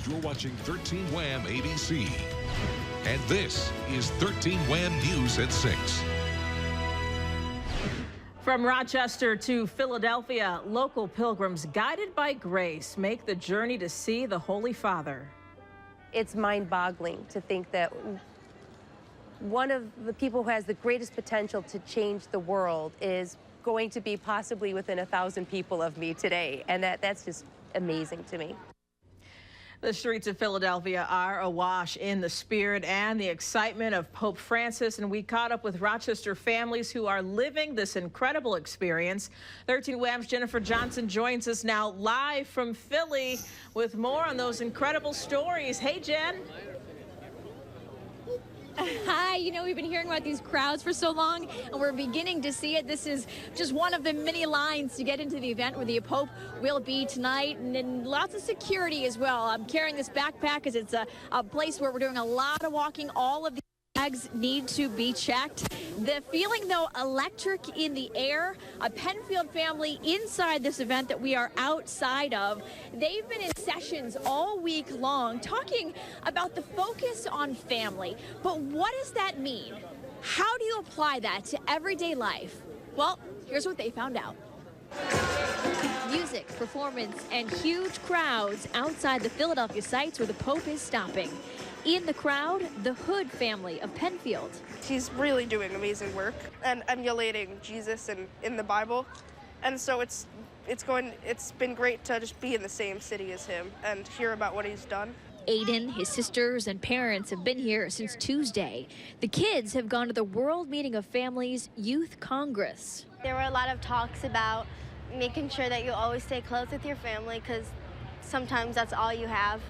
You're watching 13 Wham ABC. And this is 13 Wham News at 6. From Rochester to Philadelphia, local pilgrims guided by grace make the journey to see the Holy Father. It's mind-boggling to think that one of the people who has the greatest potential to change the world is going to be possibly within 1,000 people of me today, and that's just amazing to me. The streets of Philadelphia are awash in the spirit and the excitement of Pope Francis, and we caught up with Rochester families who are living this incredible experience. 13 Wham's Jennifer Johnson joins us now live from Philly with more on those incredible stories. Hey, Jen. Hi, you know, we've been hearing about these crowds for so long, and we're beginning to see it. This is just one of the many lines to get into the event where the Pope will be tonight, and then lots of security as well. I'm carrying this backpack because it's a place where we're doing a lot of walking. All of the bags need to be checked. The feeling, though, electric in the air. A Penfield family inside this event that we are outside of. They've been in sessions all week long talking about the focus on family. But what does that mean? How do you apply that to everyday life? Well, here's what they found out. Music, performance, and huge crowds outside the Philadelphia sites where the Pope is stopping. In the crowd, the Hood family of Penfield. He's really doing amazing work and emulating Jesus in the Bible. And so it's been great to just be in the same city as him and hear about what he's done. Aiden, his sisters, and parents have been here since Tuesday. The kids have gone to the World Meeting of Families Youth Congress. There were a lot of talks about making sure that you always stay close with your family because sometimes that's all you have.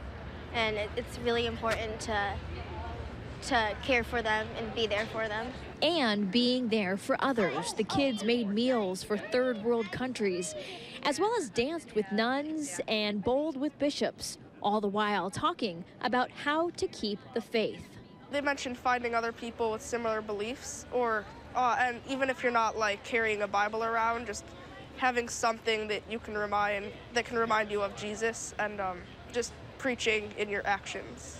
And it's really important to care for them and be there for them. And being there for others. The kids made meals for third world countries, as well as danced with nuns and bowled with bishops, all the while talking about how to keep the faith. They mentioned finding other people with similar beliefs, and even if you're not like carrying a Bible around, just having something that can remind you of Jesus, and just preaching in your actions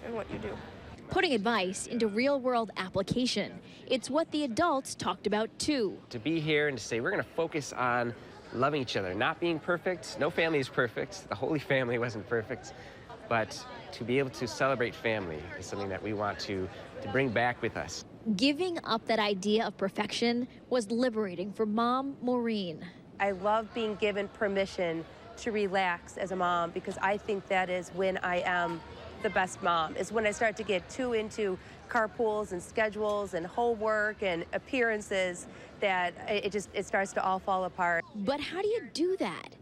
and what you do. Putting advice into real-world application. It's what the adults talked about, too. To be here and to say we're going to focus on loving each other, not being perfect. No family is perfect. The Holy Family wasn't perfect. But to be able to celebrate family is something that we want to bring back with us. Giving up that idea of perfection was liberating for Mom Maureen. I love being given permission to relax as a mom, because I think that is when I am the best mom, is when I start to get too into carpools and schedules and homework and appearances that it starts to all fall apart. But how do you do that?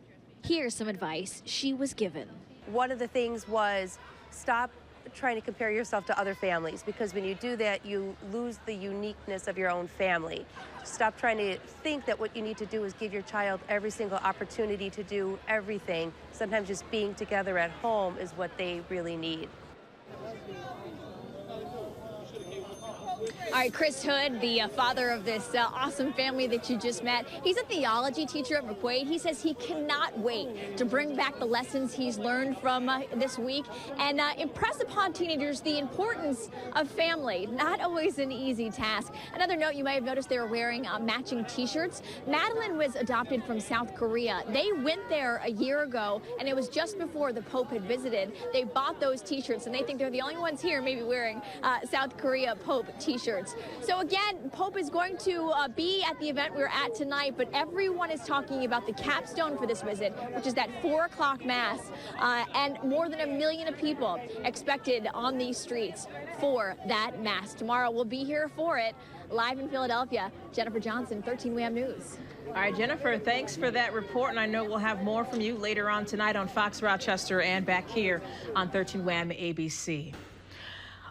Here's some advice she was given. One of the things was stop trying to compare yourself to other families, because when you do that, you lose the uniqueness of your own family. Stop trying to think that what you need to do is give your child every single opportunity to do everything. Sometimes just being together at home is what they really need. All right, Chris Hood, the father of this awesome family that you just met, he's a theology teacher at McQuaid. He says he cannot wait to bring back the lessons he's learned from this week and impress upon teenagers the importance of family. Not always an easy task. Another note, you might have noticed they were wearing matching T-shirts. Madeline was adopted from South Korea. They went there a year ago, and it was just before the Pope had visited. They bought those T-shirts, and they think they're the only ones here maybe wearing South Korea Pope T-shirts. So again, Pope is going to be at the event we're at tonight, but everyone is talking about the capstone for this visit, which is that 4 o'clock Mass, and more than 1 million people expected on these streets for that Mass. Tomorrow we'll be here for it. Live in Philadelphia, Jennifer Johnson, 13 Wham News. All right, Jennifer, thanks for that report, and I know we'll have more from you later on tonight on Fox Rochester and back here on 13 Wham ABC.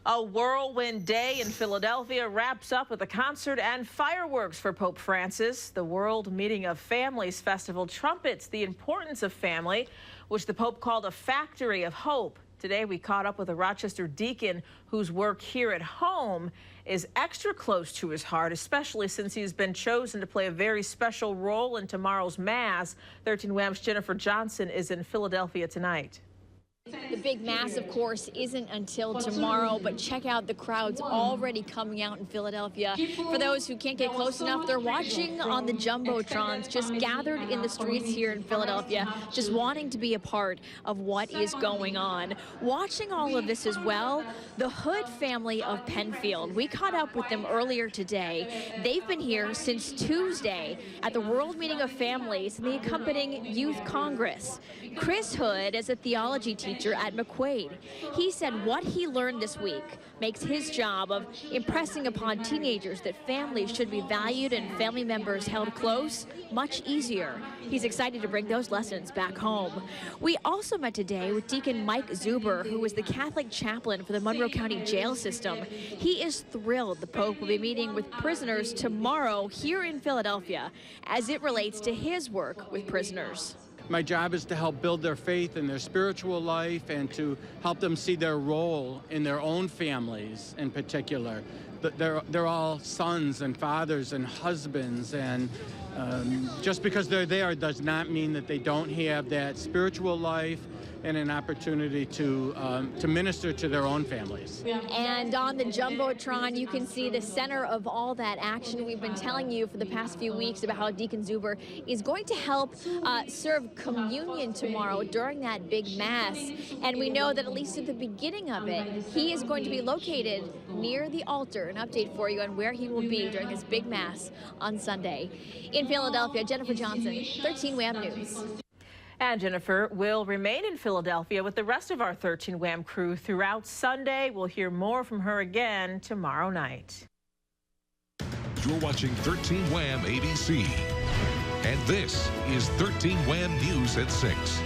A whirlwind day in Philadelphia wraps up with a concert and fireworks for Pope Francis. The World Meeting of Families Festival trumpets the importance of family, which the Pope called a factory of hope. Today, we caught up with a Rochester deacon whose work here at home is extra close to his heart, especially since he's been chosen to play a very special role in tomorrow's Mass. 13 Wham's Jennifer Johnson is in Philadelphia tonight. The big mass, of course, isn't until tomorrow, but check out the crowds already coming out in Philadelphia. For those who can't get close enough, they're watching on the Jumbotrons, just gathered in the streets here in Philadelphia, just wanting to be a part of what is going on. Watching all of this as well, the Hood family of Penfield. We caught up with them earlier today. They've been here since Tuesday at the World Meeting of Families and the accompanying Youth Congress. Chris Hood is a theology teacher at McQuaid. He said what he learned this week makes his job of impressing upon teenagers that families should be valued and family members held close much easier. He's excited to bring those lessons back home. We also met today with Deacon Mike Zuber, who is the Catholic chaplain for the Monroe County jail system. He is thrilled the Pope will be meeting with prisoners tomorrow here in Philadelphia as it relates to his work with prisoners. My job is to help build their faith and their spiritual life and to help them see their role in their own families in particular. They're all sons and fathers and husbands, and just because they're there does not mean that they don't have that spiritual life and an opportunity to minister to their own families. And on the Jumbotron, you can see the center of all that action. We've been telling you for the past few weeks about how Deacon Zuber is going to help serve communion tomorrow during that big mass. And we know that at least at the beginning of it, he is going to be located near the altar. An update for you on where he will be during his big mass on Sunday. In Philadelphia, Jennifer Johnson, 13 WHAM News. And Jennifer will remain in Philadelphia with the rest of our 13 WHAM crew throughout Sunday. We'll hear more from her again tomorrow night. You're watching 13 WHAM ABC. And this is 13 WHAM News at 6.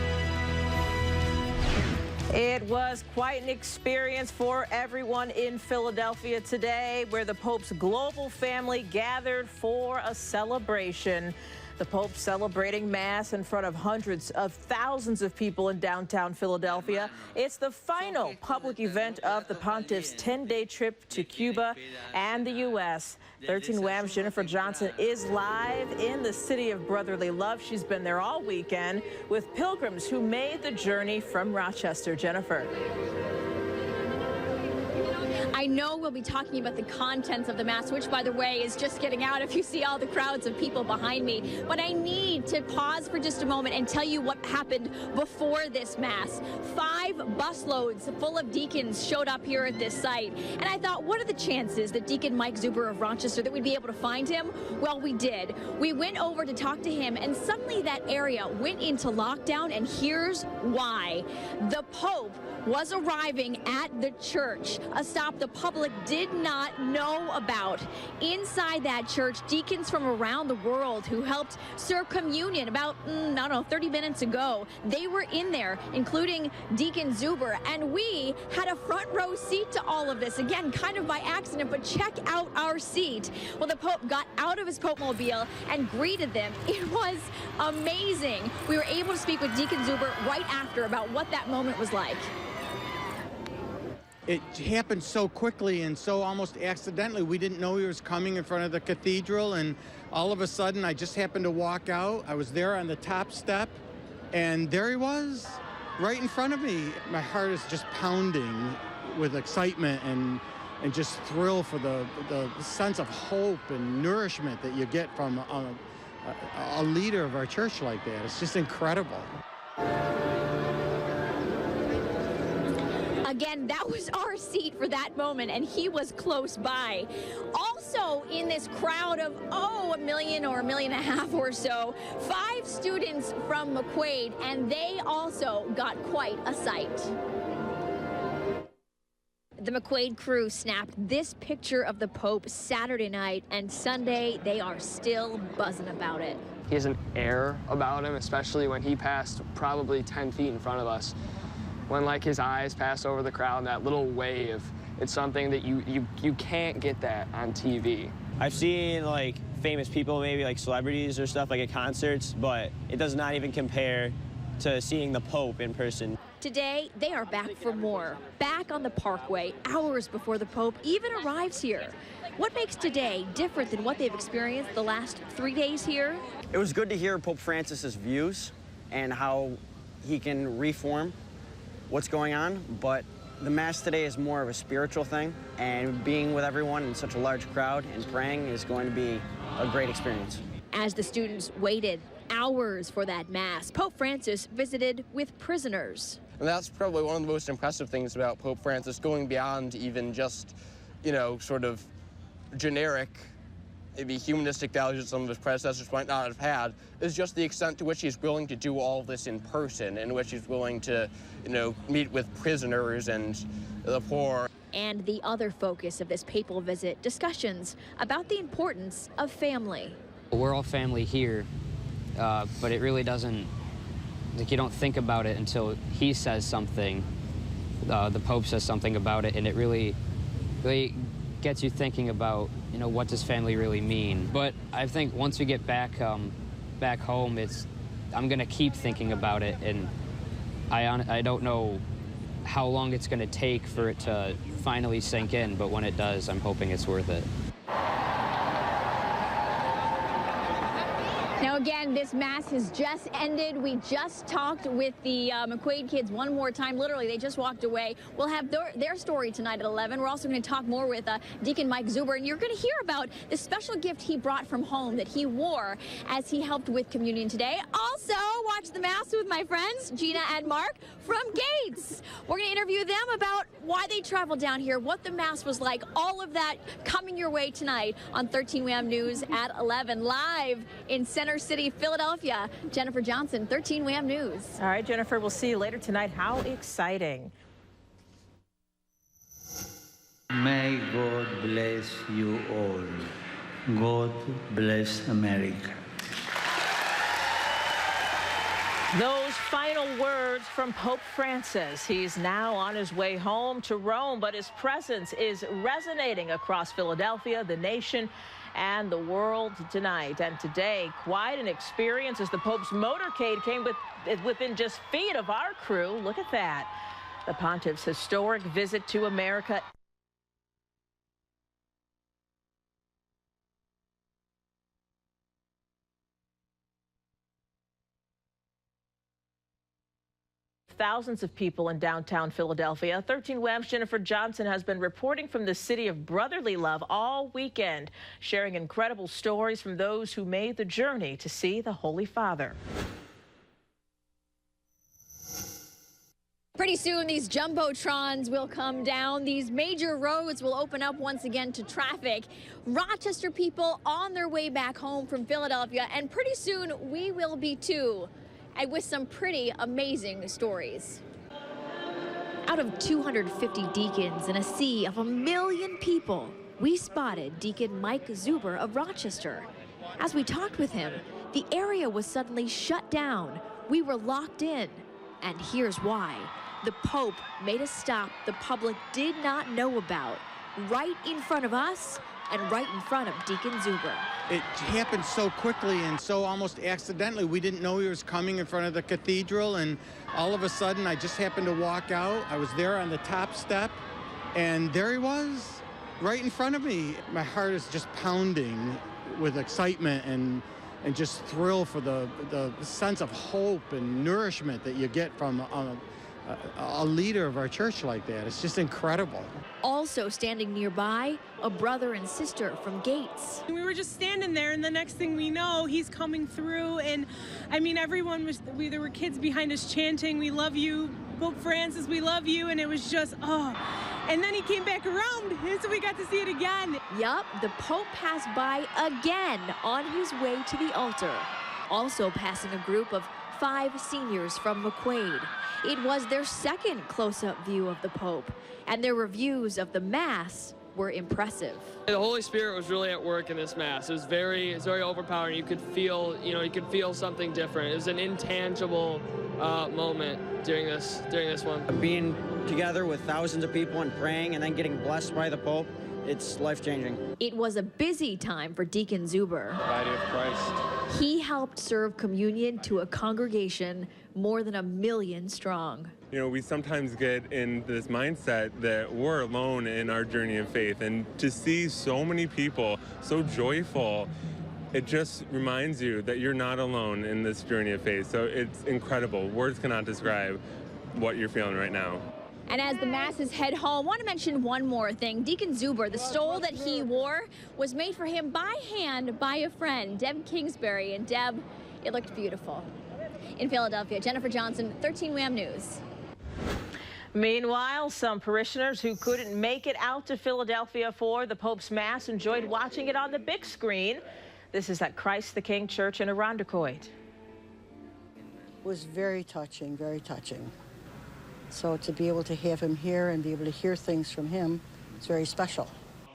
It was quite an experience for everyone in Philadelphia today, where the Pope's global family gathered for a celebration. The Pope celebrating Mass in front of hundreds of thousands of people in downtown Philadelphia. It's the final public event of the Pontiff's 10-day trip to Cuba and the U.S. 13 WHAM's Jennifer Johnson is live in the city of brotherly love. She's been there all weekend with pilgrims who made the journey from Rochester. Jennifer. I know we'll be talking about the contents of the Mass, which, by the way, is just getting out if you see all the crowds of people behind me. But I need to pause for just a moment and tell you what happened before this Mass. 5 busloads full of deacons showed up here at this site. And I thought, what are the chances that Deacon Mike Zuber of Rochester, that we'd be able to find him? Well, we did. We went over to talk to him, and suddenly that area went into lockdown, and here's why. The Pope was arriving at the church, a stop the public did not know about. Inside that church, deacons from around the world who helped serve communion about, 30 minutes ago, they were in there, including Deacon Zuber, and we had a front row seat to all of this. Again, kind of by accident, but check out our seat. Well, the Pope got out of his Pope-mobile and greeted them. It was amazing. We were able to speak with Deacon Zuber right after about what that moment was like. It happened so quickly and so almost accidentally. We didn't know he was coming in front of the cathedral, and all of a sudden I just happened to walk out. I was there on the top step, and there he was, right in front of me. My heart is just pounding with excitement and just thrill for the sense of hope and nourishment that you get from a leader of our church like that. It's just incredible. Again, that was our seat for that moment, and he was close by. Also in this crowd of, 1 million or 1.5 million or so, 5 students from McQuaid, and they also got quite a sight. The McQuaid crew snapped this picture of the Pope Saturday night, and Sunday they are still buzzing about it. He has an air about him, especially when he passed probably 10 feet in front of us. When like his eyes pass over the crowd, that little wave, it's something that you can't get that on TV. I've seen like famous people, maybe like celebrities or stuff like at concerts, but it does not even compare to seeing the Pope in person. Today, they are back for more. Back on the Parkway, hours before the Pope even arrives here. What makes today different than what they've experienced the last 3 days here? It was good to hear Pope Francis's views and how he can reform what's going on, but the Mass today is more of a spiritual thing, and being with everyone in such a large crowd and praying is going to be a great experience. As the students waited hours for that Mass, Pope Francis visited with prisoners. And that's probably one of the most impressive things about Pope Francis, going beyond even just, you know, sort of generic, maybe humanistic values that some of his predecessors might not have had, is just the extent to which he's willing to do all this in person, in which he's willing to, you know, meet with prisoners and the poor. And the other focus of this papal visit, discussions about the importance of family. We're all family here, but it really doesn't, like, you don't think about it until he says something, the Pope says something about it, and it really gets you thinking about, you know, what does family really mean. But I think once we get back home, I'm gonna keep thinking about it, and I don't know how long it's gonna take for it to finally sink in, but when it does, I'm hoping it's worth it. Now again, this Mass has just ended. We just talked with the McQuaid kids one more time. Literally, they just walked away. We'll have their story tonight at 11. We're also going to talk more with Deacon Mike Zuber, and you're going to hear about the special gift he brought from home that he wore as he helped with communion today. Also, watch the Mass with my friends, Gina and Mark from Gates. We're going to interview them about why they traveled down here, what the Mass was like, all of that coming your way tonight on 13 Wham News at 11. Live in Center City, Philadelphia, Jennifer Johnson, 13 Wham News. All right, Jennifer, we'll see you later tonight. How exciting. May God bless you all. God bless America. Those final words from Pope Francis. He's now on his way home to Rome, but his presence is resonating across Philadelphia, the nation, and the world tonight. And today, quite an experience as the Pope's motorcade came within just feet of our crew. Look at that. The Pontiff's historic visit to America. Thousands of people in downtown Philadelphia. 13 Wham's Jennifer Johnson has been reporting from the city of brotherly love all weekend, sharing incredible stories from those who made the journey to see the Holy Father. Pretty soon, these jumbotrons will come down. These major roads will open up once again to traffic. Rochester people on their way back home from Philadelphia, and pretty soon we will be too. And with some pretty amazing stories. Out of 250 deacons in a sea of 1 million people, we spotted Deacon Mike Zuber of Rochester. As we talked with him, the area was suddenly shut down. We were locked in. And here's why. The Pope made a stop the public did not know about, right in front of us and right in front of Deacon Zuber. It happened so quickly and so almost accidentally. We didn't know he was coming in front of the cathedral, and all of a sudden I just happened to walk out. I was there on the top step, and there he was, right in front of me. My heart is just pounding with excitement and just thrill for the sense of hope and nourishment that you get from a leader of our church like that. It's just incredible. Also standing nearby, a brother and sister from Gates. We were just standing there, and the next thing we know, he's coming through, and I mean, everyone was, there were kids behind us chanting, "We love you, Pope Francis, we love you," and it was just, oh. And then he came back around, and so we got to see it again. Yup, the Pope passed by again on his way to the altar. Also passing a group of 5 seniors from McQuaid. It was their second close-up view of the Pope, and their reviews of the Mass were impressive. The Holy Spirit was really at work in this Mass. It was very overpowering. You could feel something different. It was an intangible moment during this one. Being together with thousands of people and praying and then getting blessed by the Pope, it's life-changing. It was a busy time for Deacon Zuber. Body of Christ. He helped serve communion to a congregation more than 1 million strong. You know, we sometimes get in this mindset that we're alone in our journey of faith, and to see so many people so joyful, it just reminds you that you're not alone in this journey of faith. So it's incredible. Words cannot describe what you're feeling right now. And as the masses head home, I want to mention one more thing. Deacon Zuber, the stole that he wore was made for him by hand by a friend, Deb Kingsbury. And Deb, it looked beautiful. In Philadelphia, Jennifer Johnson, 13 WHAM News. Meanwhile, some parishioners who couldn't make it out to Philadelphia for the Pope's Mass enjoyed watching it on the big screen. This is at Christ the King Church in Irondequoit. It was very touching, very touching. So to be able to have him here and be able to hear things from him, it's very special.